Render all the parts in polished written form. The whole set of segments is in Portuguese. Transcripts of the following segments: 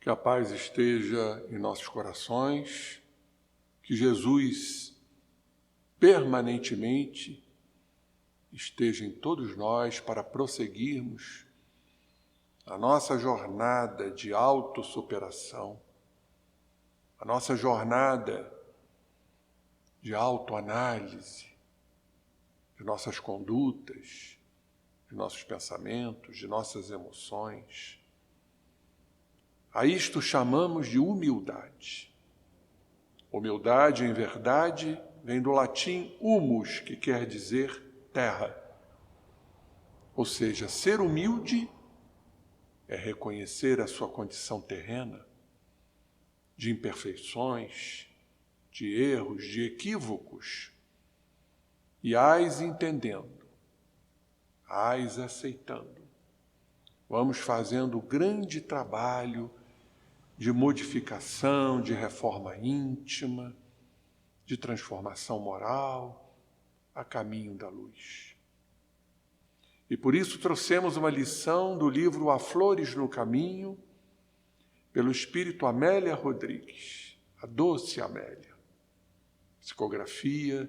Que a paz esteja em nossos corações, que Jesus permanentemente esteja em todos nós para prosseguirmos a nossa jornada de autossuperação, a nossa jornada de autoanálise de nossas condutas, de nossos pensamentos, de nossas emoções. A isto chamamos de humildade. Humildade, em verdade, vem do latim humus, que quer dizer terra. Ou seja, ser humilde é reconhecer a sua condição terrena, de imperfeições, de erros, de equívocos, e as entendendo, as aceitando. Vamos fazendo o grande trabalho de modificação, de reforma íntima, de transformação moral, a caminho da luz. E por isso trouxemos uma lição do livro Há Flores no Caminho, pelo espírito Amélia Rodrigues, a doce Amélia. Psicografia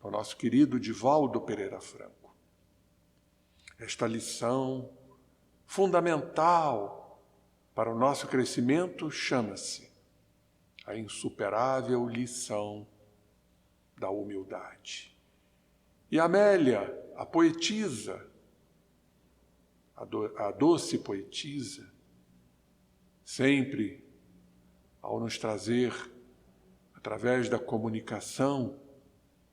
ao nosso querido Divaldo Pereira Franco. Esta lição fundamental para o nosso crescimento chama-se a insuperável lição da humildade. E Amélia, a poetisa, a doce poetisa, sempre ao nos trazer, através da comunicação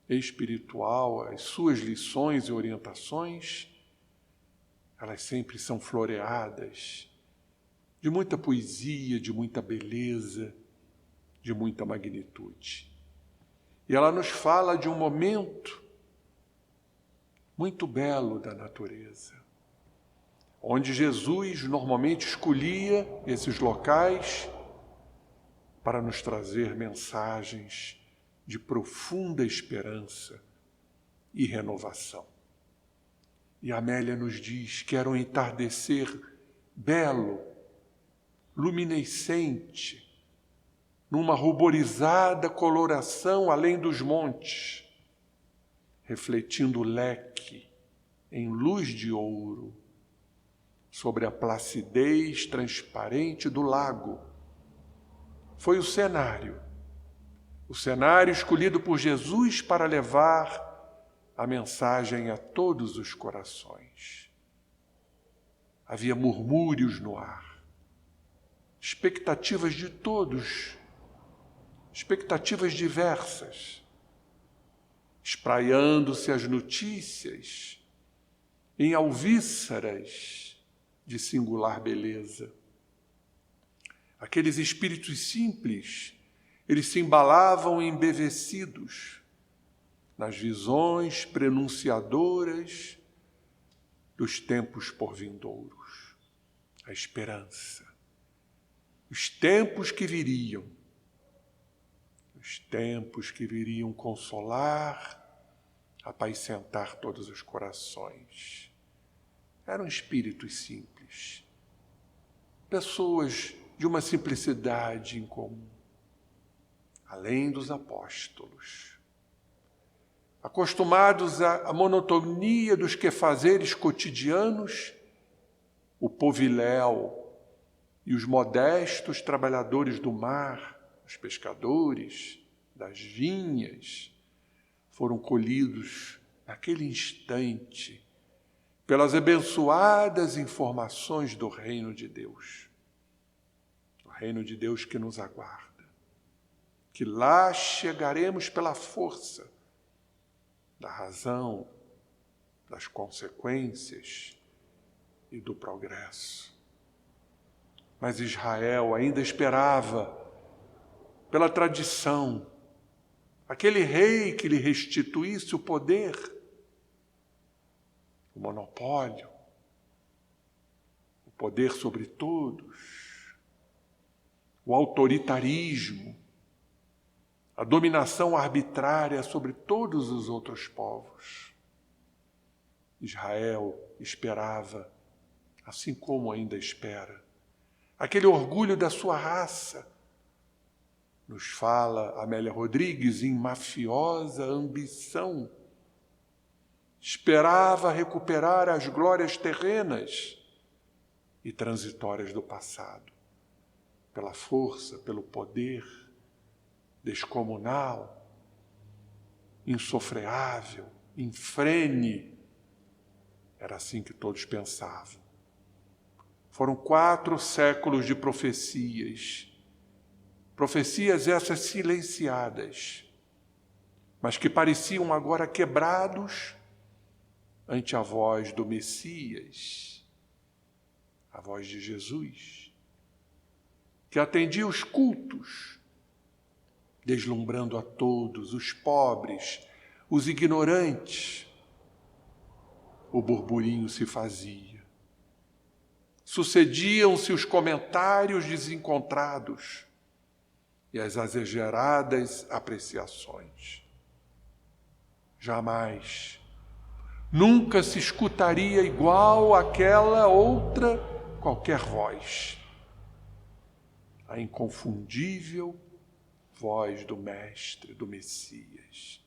espiritual, as suas lições e orientações, elas sempre são floreadas de muita poesia, de muita beleza, de muita magnitude. E ela nos fala de um momento muito belo da natureza, onde Jesus normalmente escolhia esses locais para nos trazer mensagens de profunda esperança e renovação. E Amélia nos diz que era um entardecer belo, luminescente, numa ruborizada coloração além dos montes, refletindo o leque em luz de ouro sobre a placidez transparente do lago. Foi o cenário escolhido por Jesus para levar a mensagem a todos os corações. Havia murmúrios no ar, expectativas de todos, expectativas diversas, espraiando-se as notícias em alvíceras de singular beleza. Aqueles espíritos simples, eles se embalavam embevecidos nas visões prenunciadoras dos tempos por vindouros, a esperança, os tempos que viriam consolar, apacentar todos os corações. Eram espíritos simples, pessoas de uma simplicidade incomum, além dos apóstolos, acostumados à monotonia dos quefazeres cotidianos, o poviléu e os modestos trabalhadores do mar, os pescadores das vinhas, foram colhidos naquele instante pelas abençoadas informações do reino de Deus. O reino de Deus que nos aguarda, que lá chegaremos pela força da razão, das consequências e do progresso. Mas Israel ainda esperava, pela tradição, aquele rei que lhe restituísse o poder, o monopólio, o poder sobre todos, o autoritarismo, a dominação arbitrária sobre todos os outros povos. Israel esperava, assim como ainda espera, aquele orgulho da sua raça. Nos fala Amélia Rodrigues em Mafiosa Ambição. Esperava recuperar as glórias terrenas e transitórias do passado, pela força, pelo poder descomunal, insofreável, infrene. Era assim que todos pensavam. Foram 4 séculos de profecias essas silenciadas, mas que pareciam agora quebrados ante a voz do Messias, a voz de Jesus, que atendia os cultos, deslumbrando a todos, os pobres, os ignorantes. O burburinho se fazia. Sucediam-se os comentários desencontrados e as exageradas apreciações. Jamais, nunca se escutaria igual àquela outra qualquer voz. A inconfundível voz do Mestre, do Messias.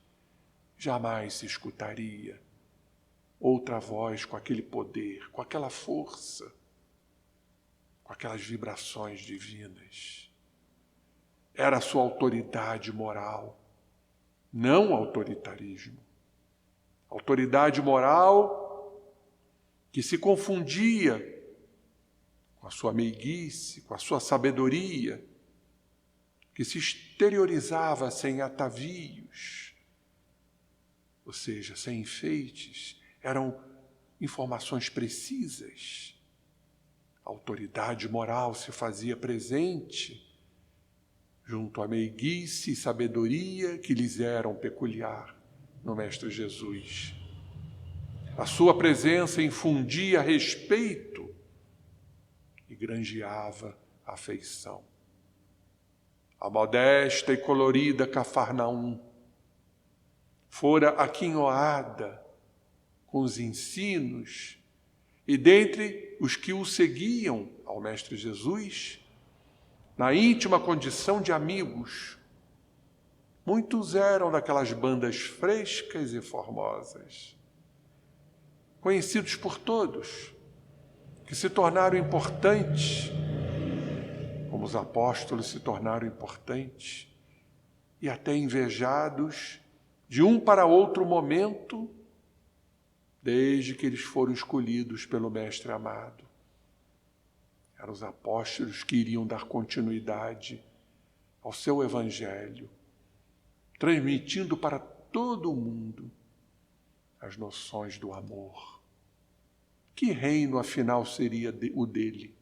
Jamais se escutaria outra voz com aquele poder, com aquela força, com aquelas vibrações divinas. Era a sua autoridade moral, não autoritarismo. Autoridade moral que se confundia com a sua meiguice, com a sua sabedoria, que se exteriorizava sem atavios, ou seja, sem enfeites. Eram informações precisas. A autoridade moral se fazia presente junto à meiguice e sabedoria que lhes eram peculiar no Mestre Jesus. A sua presença infundia respeito e granjeava afeição. A modesta e colorida Cafarnaum fora aquinhoada com os ensinos, e dentre os que o seguiam ao Mestre Jesus, na íntima condição de amigos, muitos eram daquelas bandas frescas e formosas, conhecidos por todos, que se tornaram importantes, como os apóstolos se tornaram importantes, e até invejados de um para outro momento, desde que eles foram escolhidos pelo Mestre amado. Eram os apóstolos que iriam dar continuidade ao seu evangelho, transmitindo para todo o mundo as noções do amor. Que reino, afinal, seria o dele?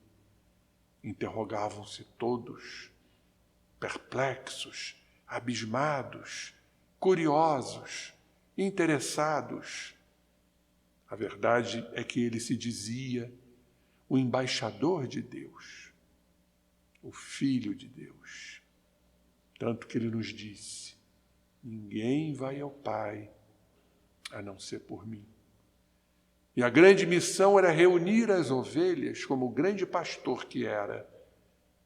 Interrogavam-se todos, perplexos, abismados, curiosos, interessados. A verdade é que ele se dizia o embaixador de Deus, o Filho de Deus. Tanto que ele nos disse: ninguém vai ao Pai a não ser por mim. E a grande missão era reunir as ovelhas, como o grande pastor que era,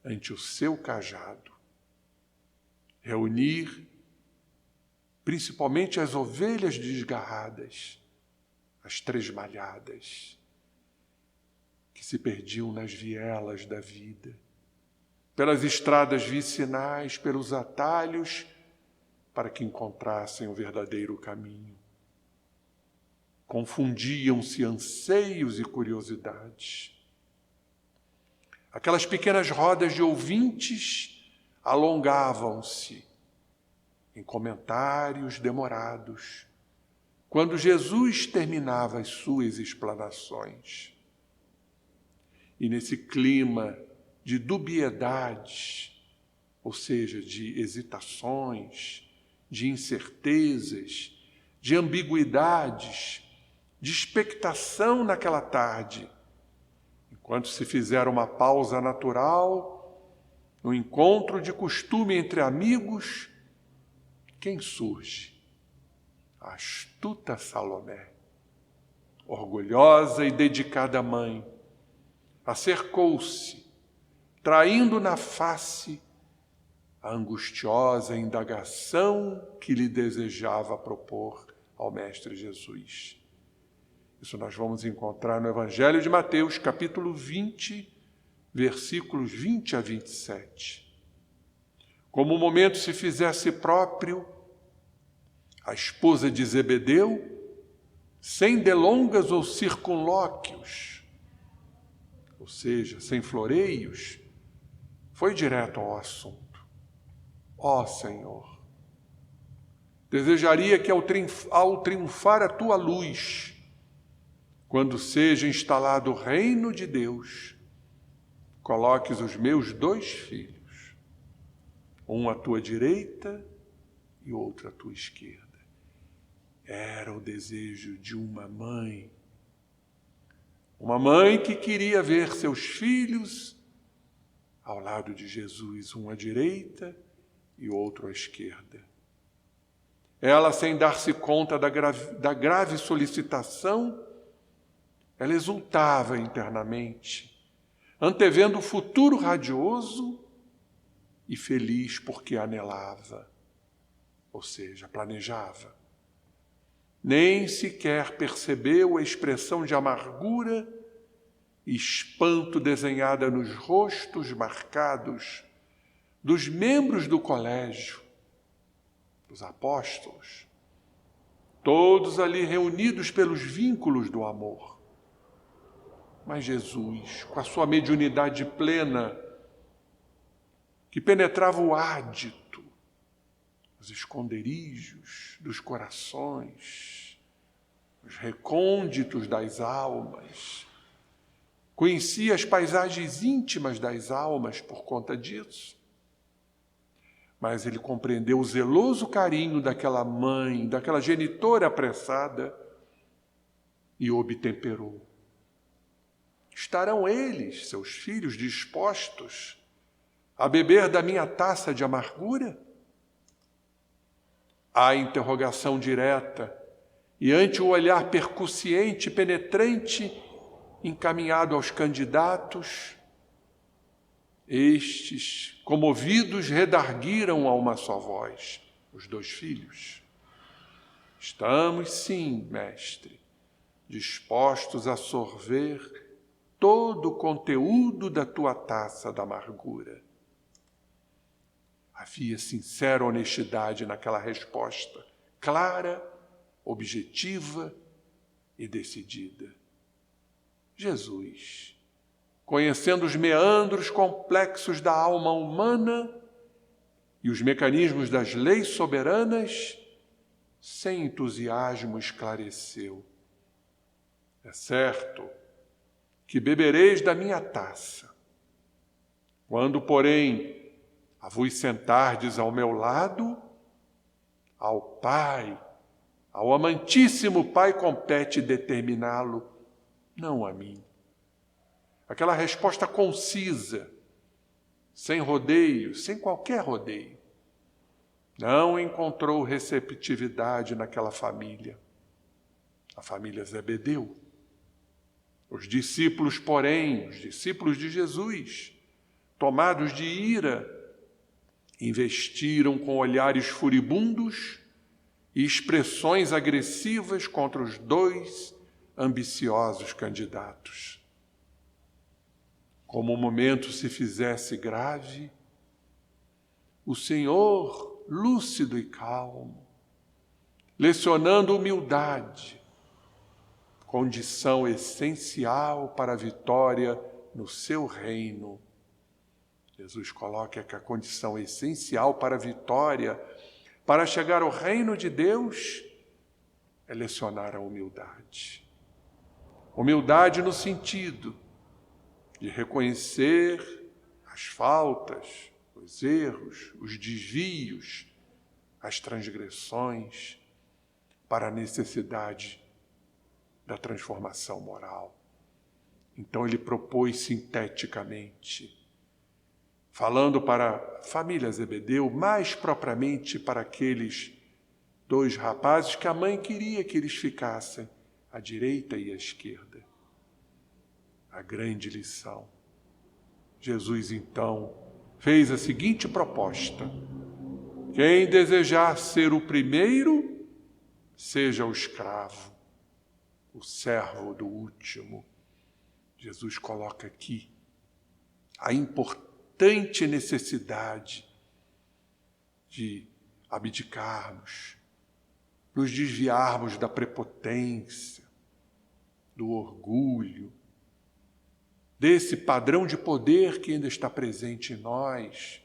ante o seu cajado. Reunir principalmente as ovelhas desgarradas, as tresmalhadas, que se perdiam nas vielas da vida, pelas estradas vicinais, pelos atalhos, para que encontrassem o verdadeiro caminho. Confundiam-se anseios e curiosidades. Aquelas pequenas rodas de ouvintes alongavam-se em comentários demorados, quando Jesus terminava as suas explanações. E nesse clima de dubiedades, ou seja, de hesitações, de incertezas, de ambiguidades, de expectação naquela tarde, enquanto se fizer uma pausa natural, no encontro de costume entre amigos, quem surge? A astuta Salomé, orgulhosa e dedicada mãe, acercou-se, traindo na face a angustiosa indagação que lhe desejava propor ao Mestre Jesus. Isso nós vamos encontrar no Evangelho de Mateus, capítulo 20, versículos 20 a 27. Como o momento se fizesse próprio, a esposa de Zebedeu, sem delongas ou circunlóquios, ou seja, sem floreios, foi direto ao assunto. Ó Senhor, desejaria que ao triunfar a tua luz, quando seja instalado o reino de Deus, coloques os meus 2 filhos, um à tua direita e outro à tua esquerda. Era o desejo de uma mãe que queria ver seus filhos ao lado de Jesus, um à direita e outro à esquerda. Ela, sem dar-se conta da grave solicitação, ela exultava internamente, antevendo o futuro radioso e feliz porque anelava, ou seja, planejava. Nem sequer percebeu a expressão de amargura e espanto desenhada nos rostos marcados dos membros do colégio, dos apóstolos, todos ali reunidos pelos vínculos do amor. Mas Jesus, com a sua mediunidade plena, que penetrava o ádito, os esconderijos dos corações, os recônditos das almas, conhecia as paisagens íntimas das almas por conta disso, mas ele compreendeu o zeloso carinho daquela mãe, daquela genitora apressada e o obtemperou. Estarão eles, seus filhos, dispostos a beber da minha taça de amargura? A interrogação direta e ante o olhar percussiente e penetrante encaminhado aos candidatos, estes, comovidos, redarguiram a uma só voz, os 2 filhos. Estamos, sim, mestre, dispostos a sorver todo o conteúdo da tua taça da amargura. Havia sincera honestidade naquela resposta, clara, objetiva e decidida. Jesus, conhecendo os meandros complexos da alma humana e os mecanismos das leis soberanas, sem entusiasmo esclareceu: é certo que bebereis da minha taça. Quando, porém, a vos sentardes ao meu lado, ao Pai, ao amantíssimo Pai compete determiná-lo, não a mim. Aquela resposta concisa, sem rodeio, sem qualquer rodeio, não encontrou receptividade naquela família, a família Zebedeu. Os discípulos, porém, os discípulos de Jesus, tomados de ira, investiram com olhares furibundos e expressões agressivas contra os 2 ambiciosos candidatos. Como o momento se fizesse grave, o Senhor, lúcido e calmo, lecionando humildade, condição essencial para a vitória no seu reino. Jesus coloca que a condição essencial para a vitória, para chegar ao reino de Deus, é lecionar a humildade. Humildade no sentido de reconhecer as faltas, os erros, os desvios, as transgressões, para a necessidade da transformação moral. Então ele propôs sinteticamente, falando para a família Zebedeu, mais propriamente para aqueles 2 rapazes que a mãe queria que eles ficassem à direita e à esquerda. A grande lição: Jesus, então, fez a seguinte proposta: quem desejar ser o primeiro, seja o escravo, o servo do último. Jesus coloca aqui a importante necessidade de abdicarmos, nos desviarmos da prepotência, do orgulho, desse padrão de poder que ainda está presente em nós,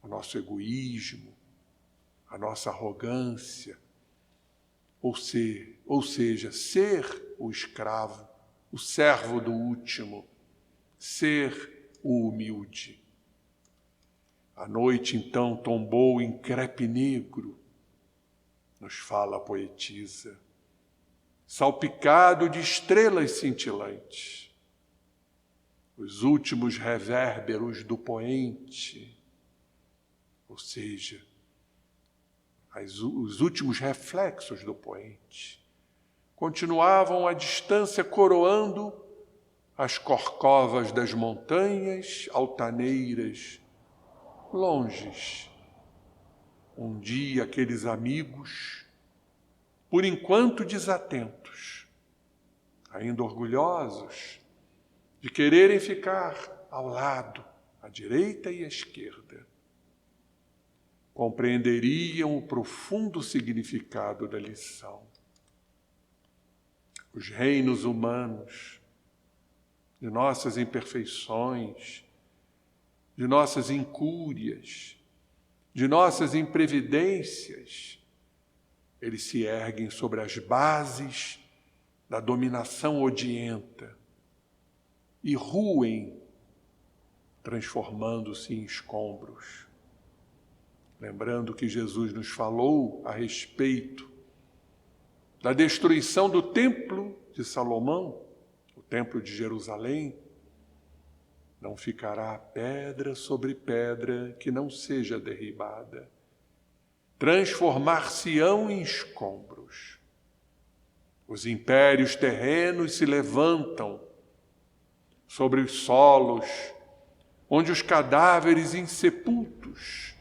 o nosso egoísmo, a nossa arrogância, ou seja, ser o escravo, o servo do último, ser o humilde. A noite, então, tombou em crepe negro, nos fala a poetisa, salpicado de estrelas cintilantes, os últimos revérberos do poente, ou seja, os últimos reflexos do poente, continuavam à distância coroando as corcovas das montanhas altaneiras, longes. Um dia aqueles amigos, por enquanto desatentos, ainda orgulhosos de quererem ficar ao lado, à direita e à esquerda, compreenderiam o profundo significado da lição. Os reinos humanos, de nossas imperfeições, de nossas incúrias, de nossas imprevidências, eles se erguem sobre as bases da dominação odienta e ruem, transformando-se em escombros. Lembrando que Jesus nos falou a respeito da destruição do templo de Salomão, o templo de Jerusalém, não ficará pedra sobre pedra que não seja derribada. Transformar-se-ão em escombros. Os impérios terrenos se levantam sobre os solos, onde os cadáveres insepultos,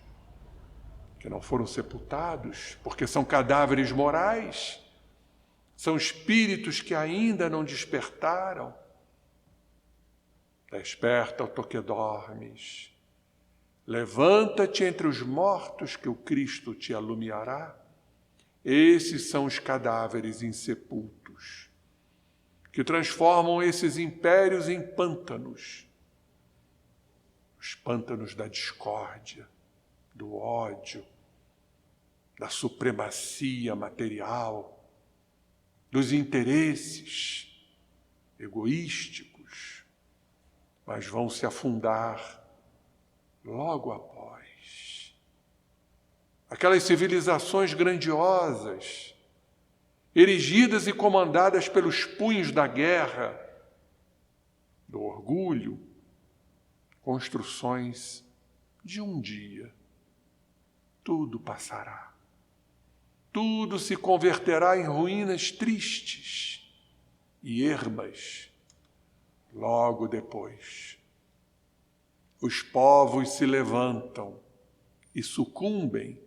que não foram sepultados, porque são cadáveres morais, são espíritos que ainda não despertaram. Desperta, ó tu que dormes, levanta-te entre os mortos que o Cristo te alumiará. Esses são os cadáveres insepultos, que transformam esses impérios em pântanos, os pântanos da discórdia, do ódio, da supremacia material, dos interesses egoísticos, mas vão se afundar logo após. Aquelas civilizações grandiosas, erigidas e comandadas pelos punhos da guerra, do orgulho, construções de um dia. Tudo passará. Tudo se converterá em ruínas tristes e ermas. Logo depois, os povos se levantam e sucumbem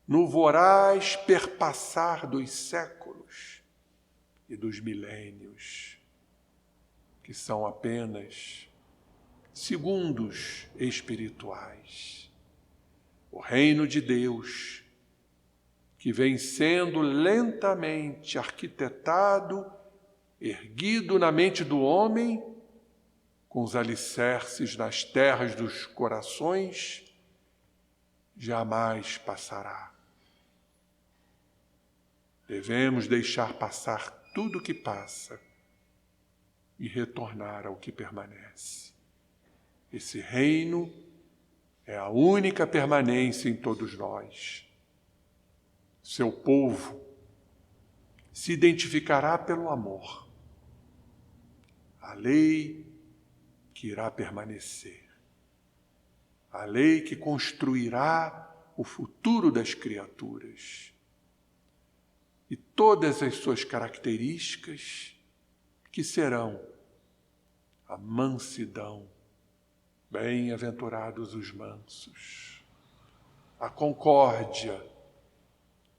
no voraz perpassar dos séculos e dos milênios, que são apenas segundos espirituais. O reino de Deus, que vem sendo lentamente arquitetado, erguido na mente do homem, com os alicerces nas terras dos corações, jamais passará. Devemos deixar passar tudo o que passa e retornar ao que permanece. Esse reino é a única permanência em todos nós. Seu povo se identificará pelo amor. A lei que irá permanecer. A lei que construirá o futuro das criaturas. E todas as suas características que serão a mansidão, Bem-aventurados os mansos, a concórdia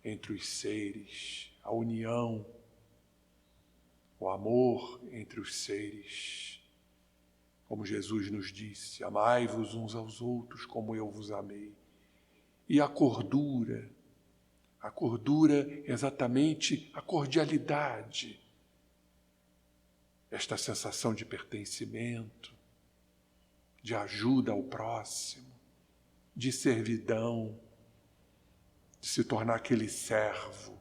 entre os seres, a união, o amor entre os seres. Como Jesus nos disse, amai-vos uns aos outros como eu vos amei. E a cordura exatamente a cordialidade, esta sensação de pertencimento, de ajuda ao próximo, de servidão, de se tornar aquele servo,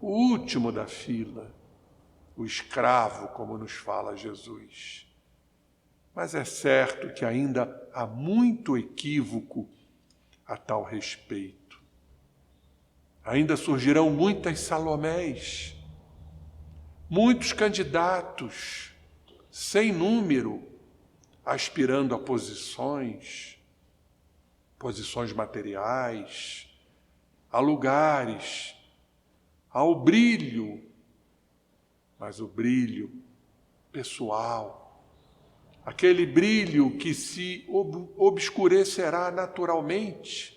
o último da fila, o escravo, como nos fala Jesus. Mas é certo que ainda há muito equívoco a tal respeito. Ainda surgirão muitas Salomés, muitos candidatos, sem número, aspirando a posições materiais, a lugares, ao brilho, mas o brilho pessoal, aquele brilho que se obscurecerá naturalmente,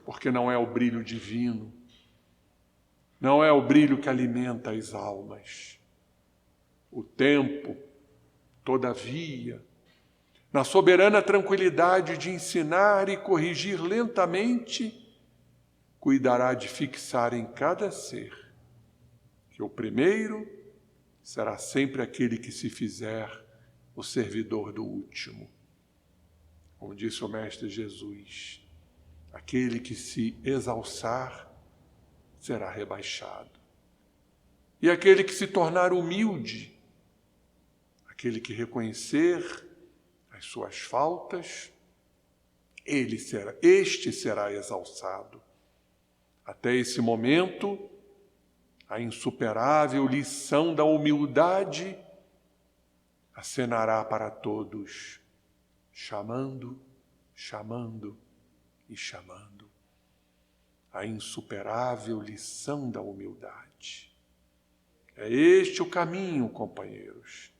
porque não é o brilho divino, não é o brilho que alimenta as almas. O tempo, todavia, na soberana tranquilidade de ensinar e corrigir lentamente, cuidará de fixar em cada ser que o primeiro será sempre aquele que se fizer o servidor do último. Como disse o Mestre Jesus, aquele que se exalçar será rebaixado. E aquele que se tornar humilde, aquele que reconhecer as suas faltas, este será exalçado. Até esse momento, a insuperável lição da humildade acenará para todos, chamando, chamando e chamando. A insuperável lição da humildade. É este o caminho, companheiros.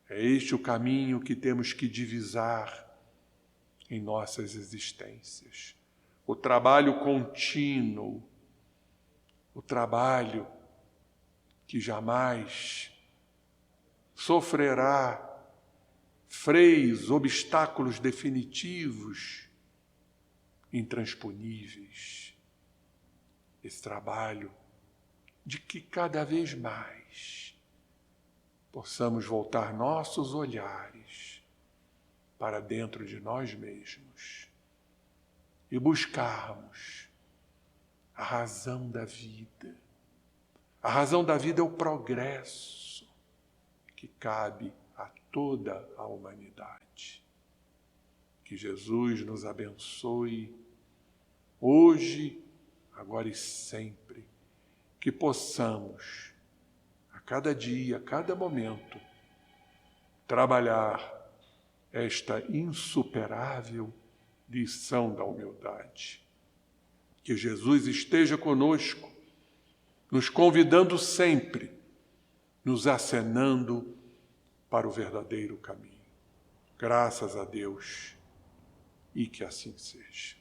É este o caminho que temos que divisar em nossas existências. O trabalho contínuo, o trabalho que jamais sofrerá freios, obstáculos definitivos, intransponíveis. Esse trabalho de que cada vez mais possamos voltar nossos olhares para dentro de nós mesmos e buscarmos a razão da vida. A razão da vida é o progresso que cabe a toda a humanidade. Que Jesus nos abençoe hoje, agora e sempre. Que possamos, a cada dia, a cada momento, trabalhar esta insuperável lição da humildade. Que Jesus esteja conosco, nos convidando sempre, nos acenando para o verdadeiro caminho. Graças a Deus, e que assim seja.